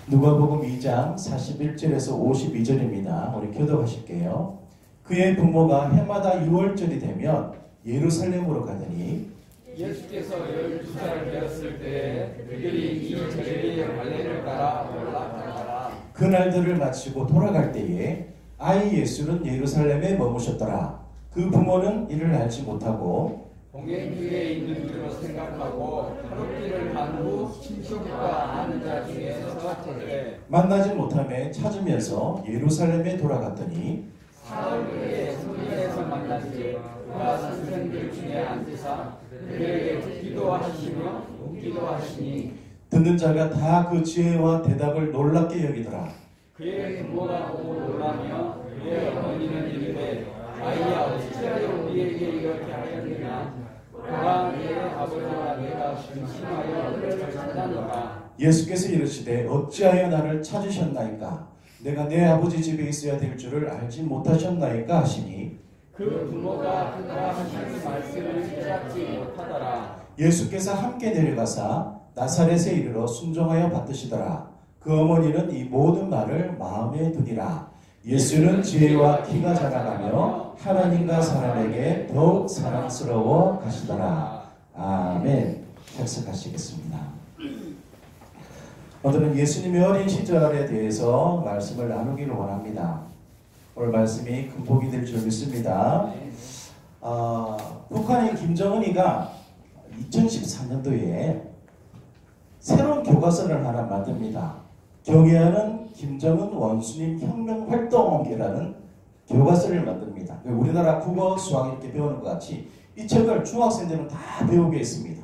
누가복음 2장 41절에서 52절입니다. 우리 교독하실게요. 그의 부모가 해마다 6월절이 되면 예루살렘으로 가더니 예수께서 12살 되었을 때 그들이 이 절기의 관례를 따라 올라가더라. 그날들을 마치고 돌아갈 때에 아이 예수는 예루살렘에 머무셨더라. 그 부모는 이를 알지 못하고 공행교에 있는 줄로 생각하고 하룻길을 간 후 친척과 아는 자 중에서 찾되 만나지 못함에 찾으면서 예루살렘에 돌아갔더니 사흘에 성전에서 만나지 그가 선생들 중에 앉으사 그들에게 기도하시며 묻기도 하시니 듣는 자가 다 그 지혜와 대답을 놀랍게 여기더라. 그의 부모가 보고 놀라며 그의 어머니는 이르되 아이야 어찌하여 우리에게 이렇게 하였느냐 그가 내 아버지와 내가 심심하여 너를 찾았노라. 예수께서 이르시되 어찌하여 나를 찾으셨나이까? 내가 내 아버지 집에 있어야 될 줄을 알지 못하셨나이까 하시니 그 부모가 그가 하시는 말씀을 깨닫지 못하더라. 예수께서 함께 내려가사 나사렛에 이르러 순종하여 받으시더라. 그 어머니는 이 모든 말을 마음에 두니라. 예수는 지혜와 키가 자라가며 하나님과 사람에게 더욱 사랑스러워 가시더라. 아멘. 착석하시겠습니다. 오늘은 예수님의 어린 시절에 대해서 말씀을 나누기를 원합니다. 오늘 말씀이 근복이 될 줄 믿습니다. 북한의 김정은이가 2014년도에 새로운 교과서를 하나 만듭니다. 경애하는 김정은 원수님 혁명활동이라는 교과서를 만듭니다. 우리나라 국어, 수학 이렇게 배우는 것 같이 이 책을 중학생들은 다 배우게 했습니다.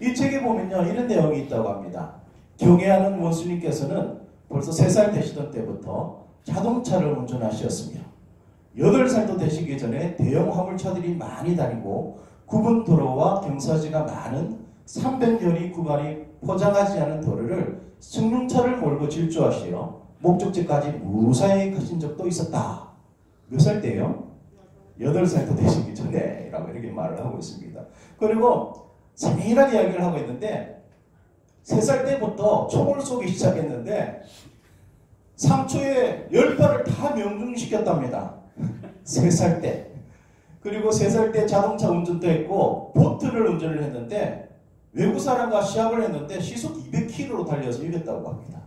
이 책에 보면요 이런 내용이 있다고 합니다. 경애하는 원수님께서는 벌써 3살 되시던 때부터 자동차를 운전하셨으며 8살도 되시기 전에 대형 화물차들이 많이 다니고 굽은 도로와 경사지가 많은 300여리 구간이 포장하지 않은 도로를 승용차를 몰고 질주하시어 목적지까지 무사히 가신 적도 있었다. 몇 살 때요? 8살도 되시기 전에 라고 이렇게 말을 하고 있습니다. 그리고 세밀하게 이야기를 하고 있는데 3살 때부터 총을 쏘기 시작했는데 상초에 10발을 다 명중시켰답니다. 3살 때. 그리고 3살 때 자동차 운전도 했고 보트를 운전을 했는데 외국 사람과 시합을 했는데 시속 200km로 달려서 이겼다고 합니다.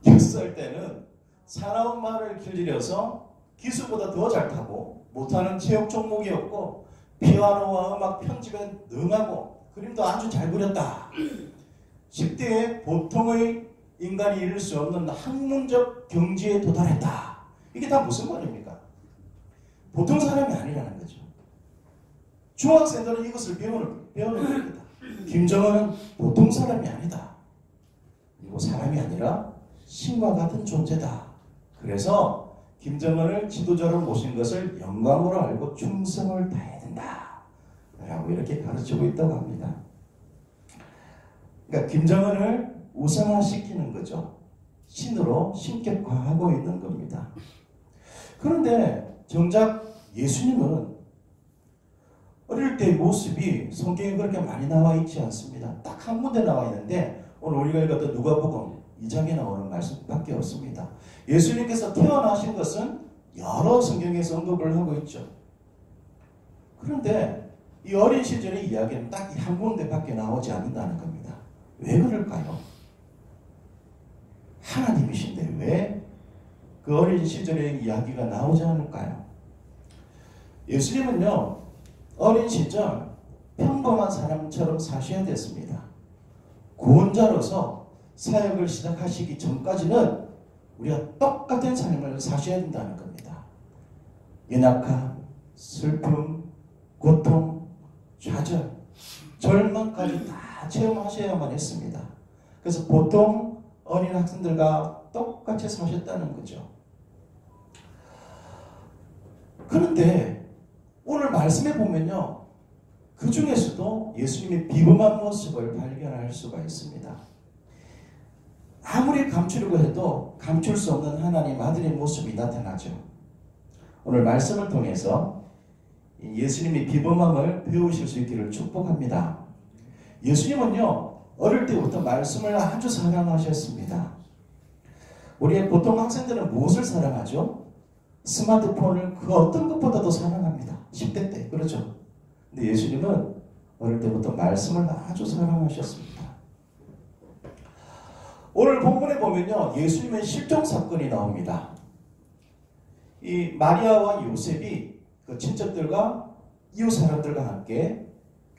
6살 때는 사나운 말을 길들여서 기수보다 더 잘 타고 못하는 체육 종목이었고 피아노와 음악 편집에 능하고 그림도 아주 잘 그렸다. 10대에 보통의 인간이 이룰 수 없는 학문적 경지에 도달했다. 이게 다 무슨 말입니까? 보통 사람이 아니라는 거죠. 중학생들은 이것을 배우는 겁니다. 김정은은 보통 사람이 아니다. 그리고 사람이 아니라 신과 같은 존재다. 그래서 김정은을 지도자로 모신 것을 영광으로 알고 충성을 다해야 된다. 라고 이렇게 가르치고 있다고 합니다. 그러니까 김정은을 우상화시키는 거죠. 신으로 신격화하고 있는 겁니다. 그런데 정작 예수님은 어릴 때의 모습이 성경에 그렇게 많이 나와 있지 않습니다. 딱 한 군데 나와 있는데 오늘 우리가 읽었던 누가복음 2장에 나오는 말씀밖에 없습니다. 예수님께서 태어나신 것은 여러 성경에서 언급을 하고 있죠. 그런데 이 어린 시절의 이야기는 딱 한 군데밖에 나오지 않는다는 겁니다. 왜 그럴까요? 하나님이신데 왜 그 어린 시절의 이야기가 나오지 않을까요? 예수님은요 어린 시절 평범한 사람처럼 사셔야 됐습니다. 구원자로서 사역을 시작하시기 전까지는 우리가 똑같은 삶을 사셔야 된다는 겁니다. 연약함, 슬픔, 고통, 좌절, 절망까지 다 체험하셔야만 했습니다. 그래서 보통 어린 학생들과 똑같이 사셨다는 거죠. 그런데 오늘 말씀에 보면요. 그 중에서도 예수님의 비범한 모습을 발견할 수가 있습니다. 아무리 감추려고 해도 감출 수 없는 하나님 아들의 모습이 나타나죠. 오늘 말씀을 통해서 예수님의 비범함을 배우실 수 있기를 축복합니다. 예수님은요. 어릴 때부터 말씀을 아주 사랑하셨습니다. 우리 보통 학생들은 무엇을 사랑하죠? 스마트폰을 그 어떤 것보다도 사랑합니다. 10대 때. 그렇죠? 근데 예수님은 어릴 때부터 말씀을 아주 사랑하셨습니다. 오늘 본문에 보면요, 예수님의 실종 사건이 나옵니다. 이 마리아와 요셉이 그 친척들과 이웃 사람들과 함께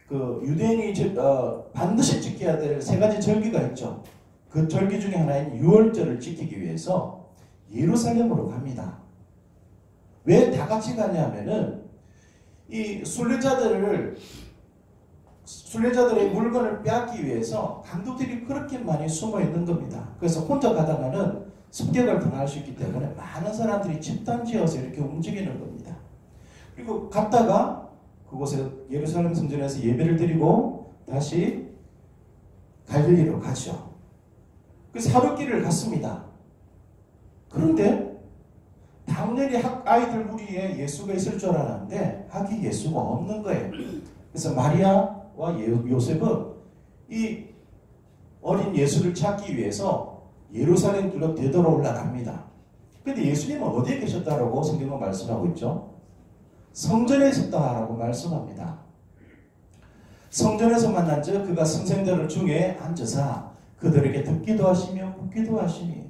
그 유대인이 반드시 지켜야 될 세 가지 절기가 있죠. 그 절기 중에 하나인 유월절을 지키기 위해서 예루살렘으로 갑니다. 왜 다 같이 가냐면은 이 순례자들의 물건을 빼앗기 위해서 강도들이 그렇게 많이 숨어 있는 겁니다. 그래서 혼자 가다가는 습격을 당할 수 있기 때문에 많은 사람들이 집단지어서 이렇게 움직이는 겁니다. 그리고 갔다가 그곳에 예루살렘 성전에서 예배를 드리고 다시 갈릴리로 가죠. 그래서 하루길을 갔습니다. 그런데 당연히 아이들 무리에 예수가 있을 줄 알았는데 하기 예수가 없는 거예요. 그래서 마리아와 요셉은 이 어린 예수를 찾기 위해서 예루살렘 길로 되돌아 올라갑니다. 그런데 예수님은 어디에 계셨다라고 성경은 말씀하고 있죠? 성전에 있었다라고 말씀합니다. 성전에서 만난 즉 그가 선생들 중에 앉으사 그들에게 듣기도 하시며 묻기도 하시니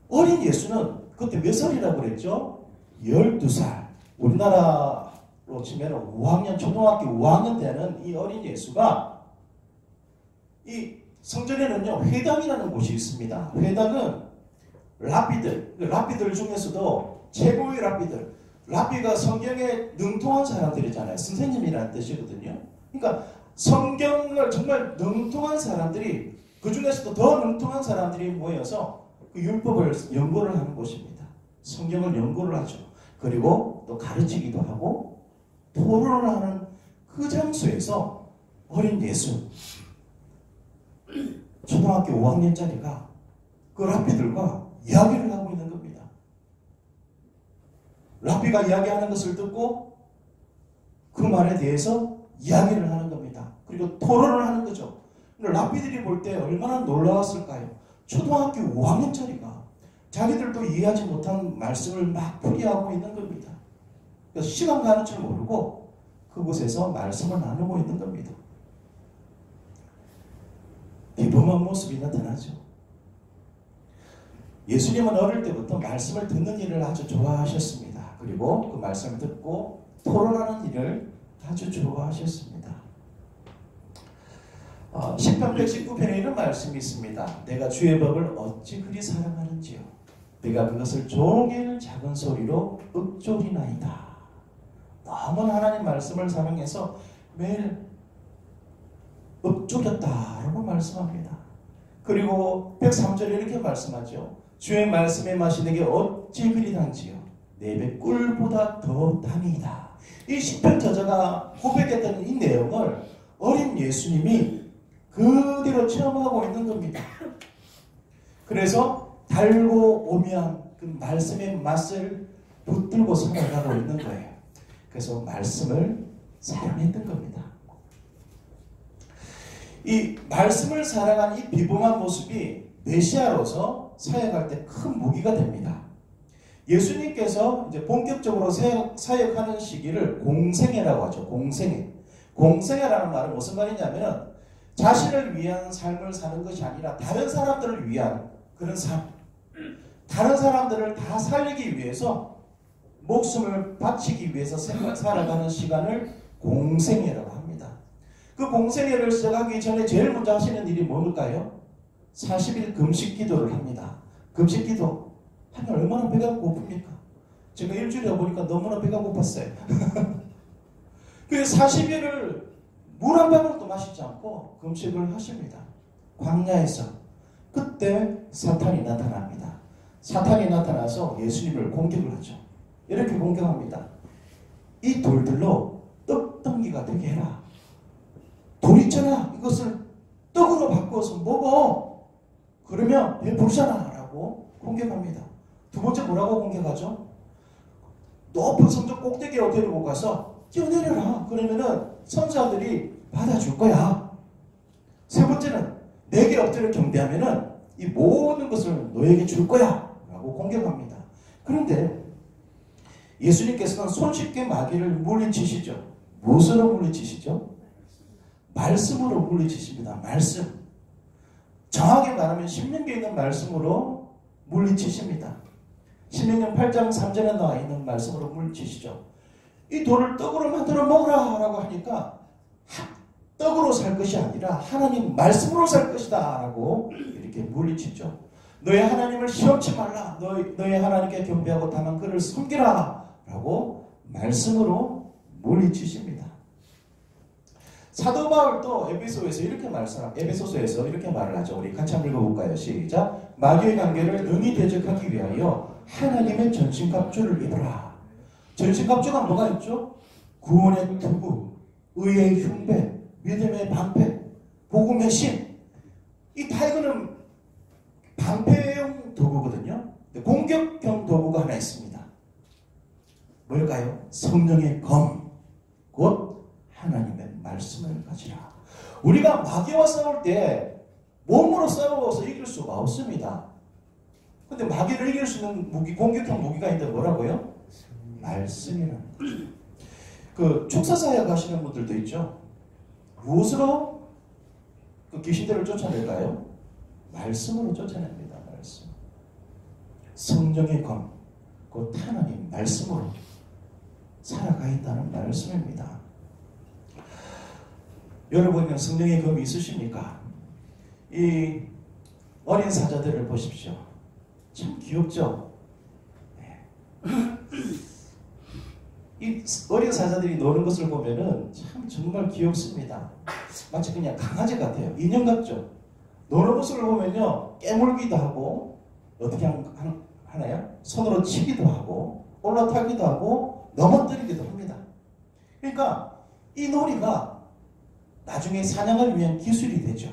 어린 예수는 그때 몇 살이라고 그랬죠? 12살. 우리나라로 치면 5학년, 초등학교 5학년 되는 이 어린 예수가 이 성전에는요, 회당이라는 곳이 있습니다. 회당은 랍비들 중에서도 최고의 랍비들. 랍비가 성경에 능통한 사람들이잖아요. 선생님이라는 뜻이거든요. 그러니까 성경을 정말 능통한 사람들이, 그 중에서도 더 능통한 사람들이 모여서 그 율법을 연구를 하는 곳입니다. 성경을 연구를 하죠. 그리고 또 가르치기도 하고 토론을 하는 그 장소에서 어린 예수, 초등학교 5학년짜리가 그 랍비들과 이야기를 하고 있는 겁니다. 랍비가 이야기하는 것을 듣고 그 말에 대해서 이야기를 하는 겁니다. 그리고 토론을 하는 거죠. 랍비들이 볼 때 얼마나 놀라웠을까요? 초등학교 5학년짜리가 자기들도 이해하지 못한 말씀을 막 풀이하고 있는 겁니다. 그래서 시간 가는 줄 모르고 그곳에서 말씀을 나누고 있는 겁니다. 비범한 모습이 나타나죠. 예수님은 어릴 때부터 말씀을 듣는 일을 아주 좋아하셨습니다. 그리고 그 말씀을 듣고 토론하는 일을 아주 좋아하셨습니다. 시편 119편에 이런 말씀이 있습니다. 내가 주의 법을 어찌 그리 사랑하는지요. 내가 그것을 종일 작은 소리로 읊조리나이다. 너무나 하나님 말씀을 사랑해서 매일 읊조렸다라고 말씀합니다. 그리고 103절에 이렇게 말씀하죠. 주의 말씀의 맛이 내게 어찌 그리 단지요. 내 입에 꿀보다 더 단이다. 이 시편 저자가 고백했던 이 내용을 어린 예수님이 그대로 체험하고 있는 겁니다. 그래서 달고 오면 그 말씀의 맛을 붙들고 살아가고 있는 거예요. 그래서 말씀을 사랑했던 겁니다. 이 말씀을 사랑한 이 비범한 모습이 메시아로서 사역할 때 큰 무기가 됩니다. 예수님께서 이제 본격적으로 사역하는 시기를 공생애라고 하죠. 공생애라는 말은 무슨 말이냐면 자신을 위한 삶을 사는 것이 아니라 다른 사람들을 위한 그런 삶, 다른 사람들을 다 살리기 위해서 목숨을 바치기 위해서 살아가는 시간을 공생애라고 합니다. 그 공생애를 시작하기 전에 제일 먼저 하시는 일이 뭘까요? 40일 금식 기도를 합니다. 금식 기도 하면 얼마나 배가 고픕니까? 제가 일주일에 보니까 너무나 배가 고팠어요. 그 40일을 물 한 방울도 마시지 않고 금식을 하십니다. 광야에서. 그때 사탄이 나타납니다. 사탄이 나타나서 예수님을 공격을 하죠. 이렇게 공격합니다. 이 돌들로 떡덩이가 되게 해라. 돌 있잖아. 이것을 떡으로 바꿔서 먹어. 그러면 배부르잖아. 라고 공격합니다. 두 번째 뭐라고 공격하죠? 높은 성전 꼭대기로 데리고 가서 뛰어내려라. 그러면은 선사들이 받아줄 거야. 세 번째는 내게 엎드려 경배하면은 이 모든 것을 너에게 줄 거야 라고 공격합니다. 그런데 예수님께서는 손쉽게 마귀를 물리치시죠. 무엇으로 물리치시죠? 말씀으로 물리치십니다. 말씀. 정확히 말하면 신명기에 있는 말씀으로 물리치십니다. 신명기 8장 3절에 나와 있는 말씀으로 물리치시죠. 이 돌을 떡으로 만들어 먹으라 라고 하니까 떡으로 살 것이 아니라 하나님 말씀으로 살 것이다 라고 이렇게 물리치죠. 너의 하나님을 시험치 말라. 너의 하나님께 경배하고 다만 그를 섬기라 라고 말씀으로 물리치십니다. 사도 바울도 에베소서에서 이렇게 말을 하죠. 우리 같이 한번 읽어볼까요? 시작. 마귀의 관계를 능히 대적하기 위하여 하나님의 전신갑주를 입으라. 전신갑주가 뭐가 있죠? 구원의 투구, 의의 흉배, 믿음의 방패, 복음의 신. 이 타이거는 방패용 도구거든요. 공격형 도구가 하나 있습니다. 뭘까요? 성령의 검, 곧 하나님의 말씀을 가지라. 우리가 마귀와 싸울 때 몸으로 싸워서 이길 수가 없습니다. 근데 마귀를 이길 수 있는 무기, 공격형 무기가 있는데 뭐라고요? 말씀이라는 거죠. 그 축사사역 하시는 분들도 있죠. 무엇으로 그 귀신들을 쫓아낼까요? 말씀으로 쫓아냅니다. 말씀. 성령의 검, 곧 하나님 말씀으로 살아가 있다는 말씀입니다. 여러분은 성령의 검이 있으십니까? 이 어린 사자들을 보십시오. 참 귀엽죠? 이 어린 사자들이 노는 것을 보면은 참 정말 귀엽습니다. 마치 그냥 강아지 같아요. 인형 같죠? 노는 모습을 보면요, 깨물기도 하고, 어떻게 하나요? 손으로 치기도 하고, 올라타기도 하고, 넘어뜨리기도 합니다. 그러니까 이 놀이가 나중에 사냥을 위한 기술이 되죠.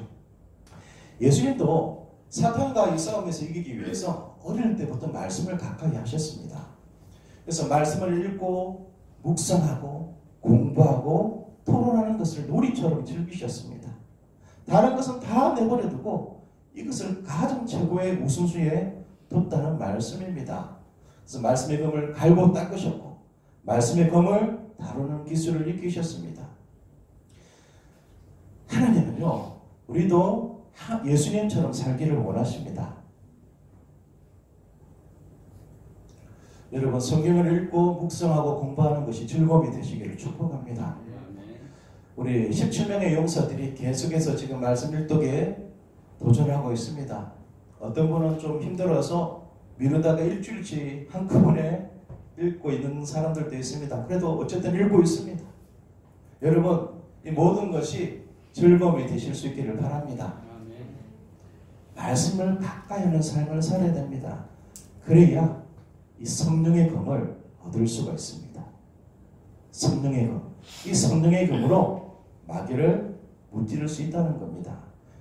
예수님도 사탄과의 싸움에서 이기기 위해서 어릴 때부터 말씀을 가까이 하셨습니다. 그래서 말씀을 읽고 묵상하고 공부하고 토론하는 것을 놀이처럼 즐기셨습니다. 다른 것은 다 내버려두고 이것을 가장 최고의 우선순위에 뒀다는 말씀입니다. 그래서 말씀의 검을 갈고 닦으셨고 말씀의 검을 다루는 기술을 익히셨습니다. 하나님은요, 우리도 예수님처럼 살기를 원하십니다. 여러분, 성경을 읽고 묵상하고 공부하는 것이 즐거움이 되시기를 축복합니다. 우리 17명의 용사들이 계속해서 지금 말씀 일독에 도전하고 있습니다. 어떤 분은 좀 힘들어서 미루다가 일주일치 한꺼번에 읽고 있는 사람들도 있습니다. 그래도 어쨌든 읽고 있습니다. 여러분, 이 모든 것이 즐거움이 되실 수 있기를 바랍니다. 말씀을 가까이 하는 삶을 살아야 됩니다. 그래야 이 성령의 검을 얻을 수가 있습니다. 성령의 검. 이 성령의 검으로 마귀를 무찌를 수 있다는 겁니다.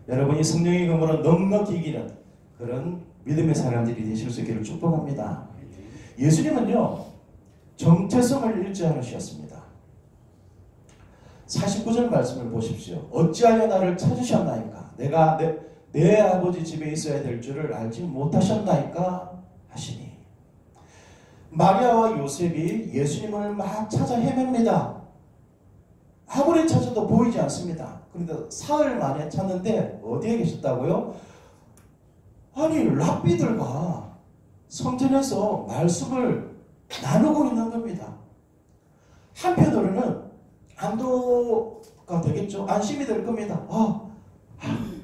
여러분이 성령의 검으로 넉넉히 이기는 그런 믿음의 사람들이 되실 수 있기를 축복합니다. 예수님은요, 정체성을 잃지 않으셨습니다. 49절 말씀을 보십시오. 어찌하여 나를 찾으셨나이까? 내가 내 아버지 집에 있어야 될 줄을 알지 못하셨나이까? 하시니. 마리아와 요셉이 예수님을 막 찾아 헤맵니다. 아무리 찾아도 보이지 않습니다. 그런데 사흘 만에 찾는데 어디에 계셨다고요? 아니, 랍비들과 성전에서 말씀을 나누고 있는 겁니다. 한편으로는 안도가 되겠죠. 안심이 될 겁니다.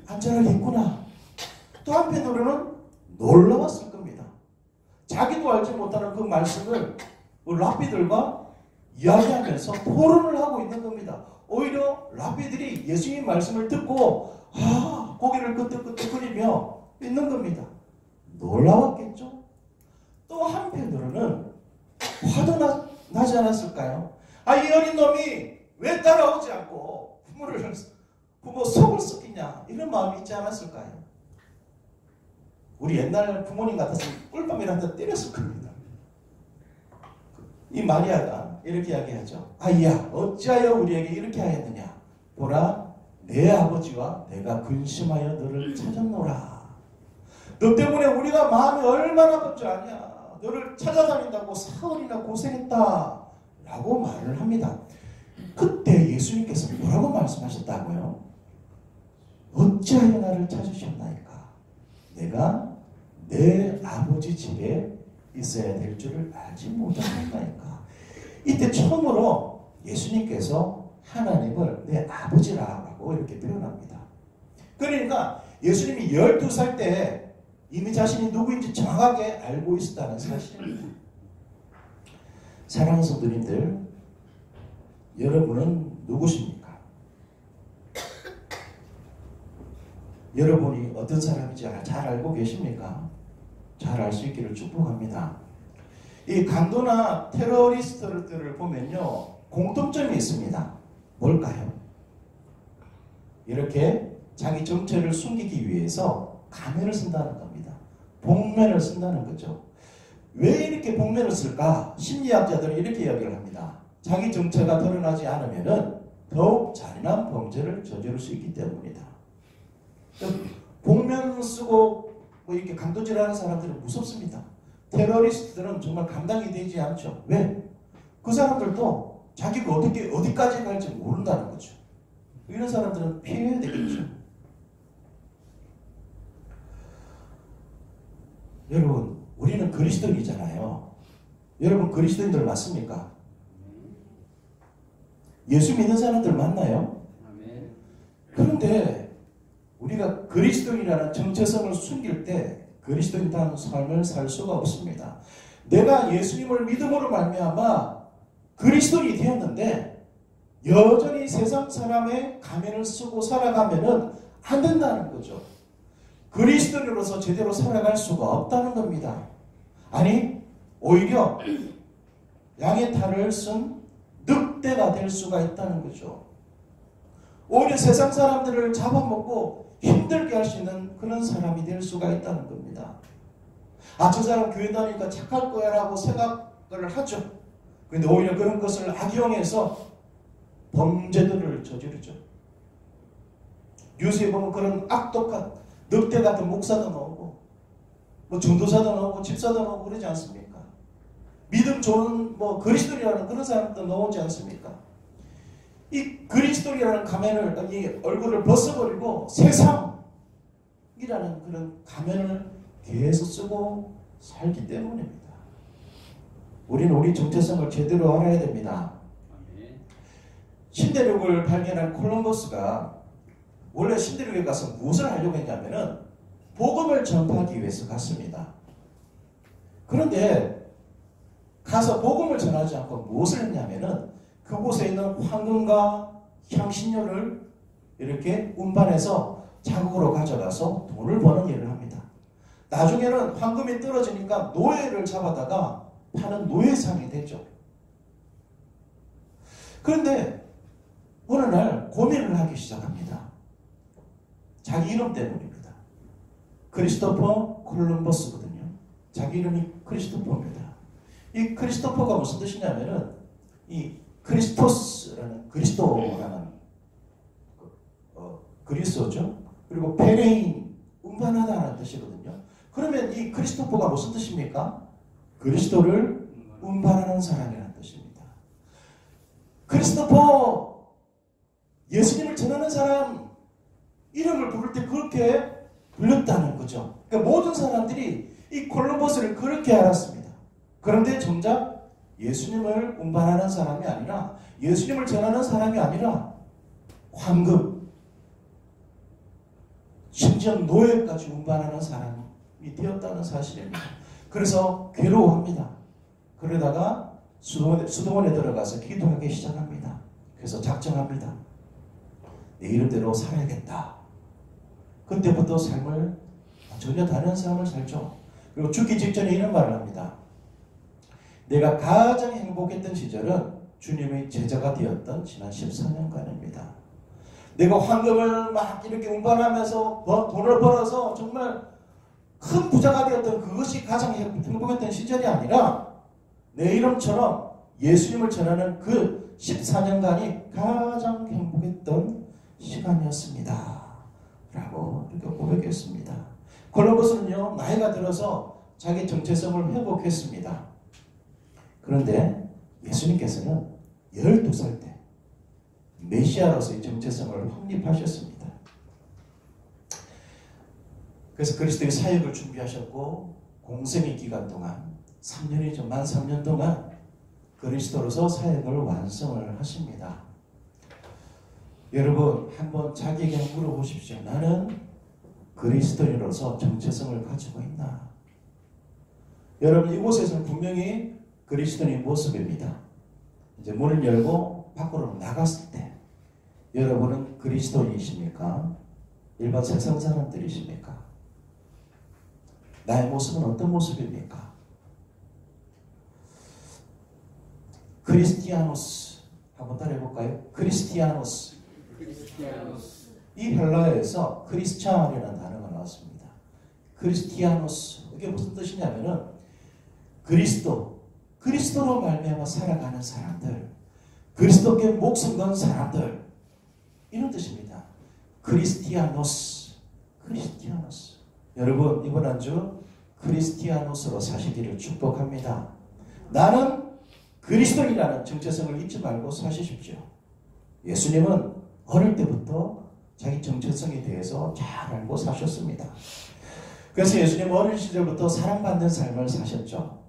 안전하겠구나. 또 한편으로는 놀라웠을 겁니다. 자기도 알지 못하는 그 말씀을 랍비들과 이야기하면서 토론을 하고 있는 겁니다. 오히려 랍비들이 예수님 말씀을 듣고 고개를 끄덕끄덕거리며 있는 겁니다. 놀라웠겠죠? 또 한편으로는 화도 나지 않았을까요? 이 어린 놈이 왜 따라오지 않고 부모 속을 썩이냐, 이런 마음이 있지 않았을까요? 우리 옛날 부모님 같았으면 꿀밤이라도 때렸을 겁니다. 이 마리아가 이렇게 이야기하죠. 아이야, 어찌하여 우리에게 이렇게 하였느냐? 보라, 내 아버지와 내가 근심하여 너를 찾았노라. 너 때문에 우리가 마음이 얼마나 아픈 줄 아냐. 너를 찾아다닌다고 사흘이나 고생했다 라고 말을 합니다. 그때 예수님께서 뭐라고 말씀하셨다고요? 어찌하여 나를 찾으셨나이까? 내가 내 아버지 집에 있어야 될 줄을 알지 못하였나이까? 이때 처음으로 예수님께서 하나님을 내 아버지라고 이렇게 표현합니다. 그러니까 예수님이 12살 때 이미 자신이 누구인지 정확하게 알고 있었다는 사실입니다. 사랑하는 성도님들, 여러분은 누구십니까? 여러분이 어떤 사람인지 잘 알고 계십니까? 잘 알 수 있기를 축복합니다. 이 강도나 테러리스트들을 보면요, 공통점이 있습니다. 뭘까요? 이렇게 자기 정체를 숨기기 위해서 가면을 쓴다는 겁니다. 복면을 쓴다는 거죠. 왜 이렇게 복면을 쓸까? 심리학자들은 이렇게 이야기를 합니다. 자기 정체가 드러나지 않으면 더욱 잔인한 범죄를 저지를 수 있기 때문이다. 복면 쓰고 뭐 이렇게 강도질하는 사람들은 무섭습니다. 테러리스트들은 정말 감당이 되지 않죠. 왜? 그 사람들도 자기가 어디까지 갈지 모른다는 거죠. 이런 사람들은 피해야 되겠죠. 여러분, 우리는 그리스도인이잖아요. 여러분 그리스도인들 맞습니까? 예수 믿는 사람들 맞나요? 그런데 우리가 그리스도인이라는 정체성을 숨길 때 그리스도인다운 삶을 살 수가 없습니다. 내가 예수님을 믿음으로 말미암아 그리스도인이 되었는데 여전히 세상 사람의 가면을 쓰고 살아가면은 안 된다는 거죠. 그리스도인으로서 제대로 살아갈 수가 없다는 겁니다. 아니, 오히려 양의 탈을 쓴 늑대가 될 수가 있다는 거죠. 오히려 세상 사람들을 잡아먹고 힘들게 할 수 있는 그런 사람이 될 수가 있다는 겁니다. 아, 저 사람 교회 다니니까 착할 거야 라고 생각을 하죠. 그런데 오히려 그런 것을 악용해서 범죄들을 저지르죠. 뉴스에 보면 그런 악독한 늑대 같은 목사도 나오고 뭐 전도사도 나오고 집사도 나오고 그러지 않습니까? 믿음 좋은 뭐 그리스도라는 그런 사람도 나오지 않습니까? 이 그리스도라는 가면을, 이 얼굴을 벗어버리고 세상이라는 그런 가면을 계속 쓰고 살기 때문입니다. 우리는 우리 정체성을 제대로 알아야 됩니다. 신대륙을 발견한 콜럼버스가 원래 신대륙에 가서 무엇을 하려고 했냐면은 복음을 전파하기 위해서 갔습니다. 그런데 가서 복음을 전하지 않고 무엇을 했냐면은 그곳에 있는 황금과 향신료를 이렇게 운반해서 자국으로 가져가서 돈을 버는 일을 합니다. 나중에는 황금이 떨어지니까 노예를 잡아다가 파는 노예상이 됐죠. 그런데 어느 날 고민을 하기 시작합니다. 자기 이름 때문입니다. 크리스토퍼 콜럼버스거든요. 자기 이름이 크리스토퍼입니다. 이 크리스토퍼가 무슨 뜻이냐면은 이 크리스토스라는 그리스도라는 그리스도죠. 그리고 페레인 운반하다라는 뜻이거든요. 그러면 이 크리스토퍼가 무슨 뜻입니까? 그리스도를 운반하는 사람이라는 뜻입니다. 크리스토퍼, 예수님을 전하는 사람 이름을 부를 때 그렇게 불렸다는 거죠. 그러니까 모든 사람들이 이 콜럼버스를 그렇게 알았습니다. 그런데 정작 예수님을 운반하는 사람이 아니라, 예수님을 전하는 사람이 아니라 황금, 심지어 노예까지 운반하는 사람이 되었다는 사실입니다. 그래서 괴로워합니다. 그러다가 수도원에 들어가서 기도하기 시작합니다. 그래서 작정합니다. 내 이름대로 살아야겠다. 그때부터 삶을 전혀 다른 삶을 살죠. 그리고 죽기 직전에 이런 말을 합니다. 내가 가장 행복했던 시절은 주님의 제자가 되었던 지난 14년간입니다. 내가 황금을 막 이렇게 운반하면서 돈을 벌어서 정말 큰 부자가 되었던 그것이 가장 행복했던 시절이 아니라 내 이름처럼 예수님을 전하는 그 14년간이 가장 행복했던 시간이었습니다. 라고 이렇게 고백했습니다. 콜럼버스는요, 나이가 들어서 자기 정체성을 회복했습니다. 그런데 예수님께서는 12살 때 메시아로서의 정체성을 확립하셨습니다. 그래서 그리스도의 사역을 준비하셨고 공생의 기간 동안 3년이죠. 만 3년 동안 그리스도로서 사역을 완성을 하십니다. 여러분 한번 자기에게 물어보십시오. 나는 그리스도인으로서 정체성을 가지고 있나? 여러분 이곳에서는 분명히 그리스도인의 모습입니다. 이제 문을 열고 밖으로 나갔을 때 여러분은 그리스도인이십니까? 일반 세상 사람들이십니까? 나의 모습은 어떤 모습입니까? 크리스티아노스 한번 따라해볼까요? 크리스티아노스. 이 헬라어에서 크리스찬이라는 단어가 나왔습니다. 크리스티아노스 이게 무슨 뜻이냐면은 그리스도로 말미암아 살아가는 사람들, 그리스도께 목숨 건 사람들 이런 뜻입니다. 크리스티아노스. 여러분 이번 한 주 크리스티아노스로 사시기를 축복합니다. 나는 그리스도인이라는 정체성을 잊지 말고 사십시오. 예수님은 어릴 때부터 자기 정체성에 대해서 잘 알고 사셨습니다. 그래서 예수님은 어린 시절부터 사랑받는 삶을 사셨죠.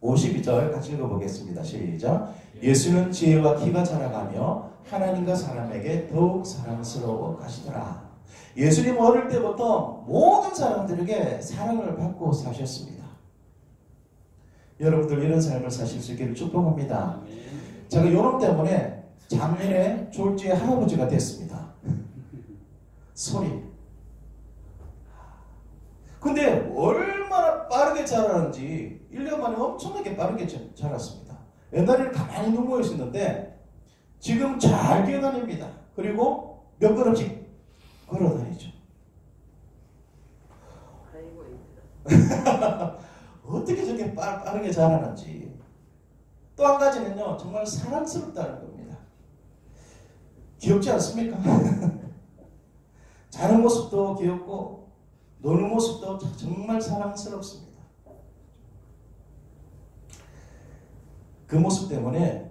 52절 같이 읽어보겠습니다. 시작. 예수는 지혜와 키가 자라가며 하나님과 사람에게 더욱 사랑스러워 가시더라. 예수님은 어릴 때부터 모든 사람들에게 사랑을 받고 사셨습니다. 여러분들 이런 삶을 사실 수 있기를 축복합니다. 제가 요놈 때문에 작년에 졸지에 할아버지가 됐습니다. 소리. 근데 얼마나 빠르게 자라는지 1년 만에 엄청나게 빠르게 자랐습니다. 옛날에는 가만히 누워 있었는데 지금 잘 기어다닙니다. 그리고 몇 걸음씩 걸어다니죠. 어떻게 저렇게 빠르게 자라는지. 또 한 가지는요, 정말 사랑스럽다는 겁니다. 귀엽지 않습니까? 자는 모습도 귀엽고 노는 모습도 정말 사랑스럽습니다. 그 모습 때문에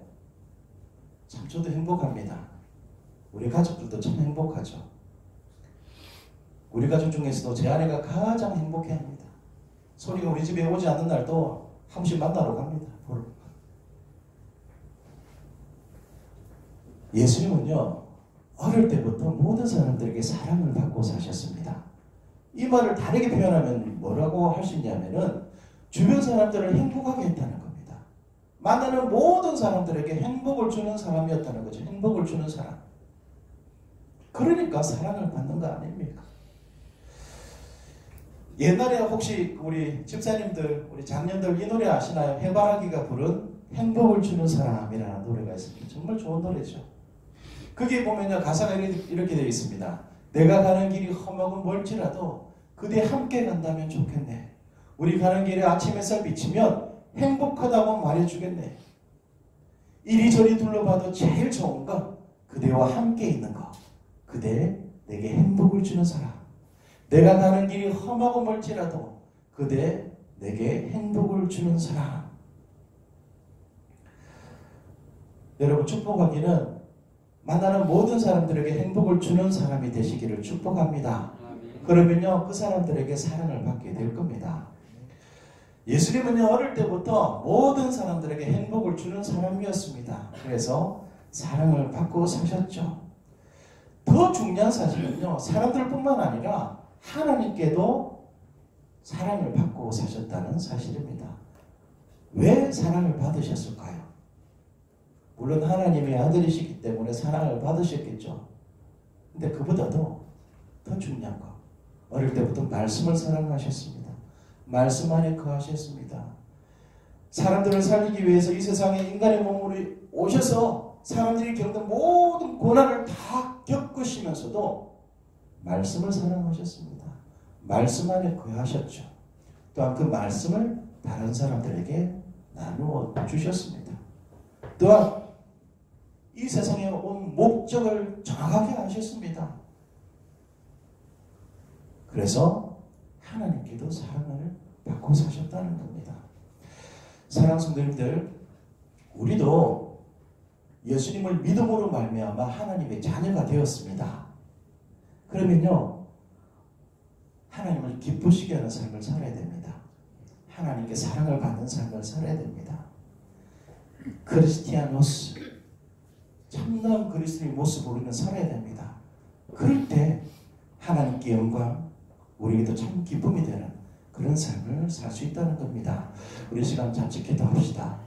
참 저도 행복합니다. 우리 가족들도 참 행복하죠. 우리 가족 중에서도 제 아내가 가장 행복해합니다. 소리가 우리 집에 오지 않는 날도 한 번씩 만나러 갑니다. 예수님은요, 어릴 때부터 모든 사람들에게 사랑을 받고 사셨습니다. 이 말을 다르게 표현하면 뭐라고 할 수 있냐면은 주변 사람들을 행복하게 했다는 겁니다. 만나는 모든 사람들에게 행복을 주는 사람이었다는 거죠. 행복을 주는 사람. 그러니까 사랑을 받는 거 아닙니까? 옛날에 혹시 우리 집사님들, 우리 장년들 이 노래 아시나요? 해바라기가 부른 행복을 주는 사람이라는 노래가 있습니다. 정말 좋은 노래죠. 거기에 보면요, 가사가 이렇게 되어 있습니다. 내가 가는 길이 험하고 멀지라도 그대 함께 간다면 좋겠네. 우리 가는 길에 아침 햇살 비치면 행복하다고 말해주겠네. 이리저리 둘러봐도 제일 좋은 건 그대와 함께 있는 것. 그대 내게 행복을 주는 사람. 내가 가는 길이 험하고 멀지라도 그대 내게 행복을 주는 사람. 여러분 축복하기는 만나는 모든 사람들에게 행복을 주는 사람이 되시기를 축복합니다. 그러면요 그 사람들에게 사랑을 받게 될 겁니다. 예수님은요 어릴 때부터 모든 사람들에게 행복을 주는 사람이었습니다. 그래서 사랑을 받고 사셨죠. 더 중요한 사실은요 사람들뿐만 아니라 하나님께도 사랑을 받고 사셨다는 사실입니다. 왜 사랑을 받으셨을까요? 물론 하나님의 아들이시기 때문에 사랑을 받으셨겠죠. 근데 그보다도 더 중요한 거, 어릴 때부터 말씀을 사랑하셨습니다. 말씀 안에 거하셨습니다. 사람들을 살리기 위해서 이 세상에 인간의 몸으로 오셔서 사람들이 겪는 모든 고난을 다 겪으시면서도 말씀을 사랑하셨습니다. 말씀 안에 거하셨죠. 또한 그 말씀을 다른 사람들에게 나누어 주셨습니다. 또한 이 세상에 온 목적을 정확하게 아셨습니다. 그래서 하나님께도 사랑을 받고 사셨다는 겁니다. 사랑하는 성도님들, 우리도 예수님을 믿음으로 말미암아 하나님의 자녀가 되었습니다. 그러면요, 하나님을 기쁘시게 하는 삶을 살아야 됩니다. 하나님께 사랑을 받는 삶을 살아야 됩니다. 크리스티아노스, 참나은 그리스도의 모습으로 우리는 살아야 됩니다. 그럴 때 하나님께 영광, 우리에게도 참 기쁨이 되는 그런 삶을 살 수 있다는 겁니다. 우리 시간 잠시 기도합시다.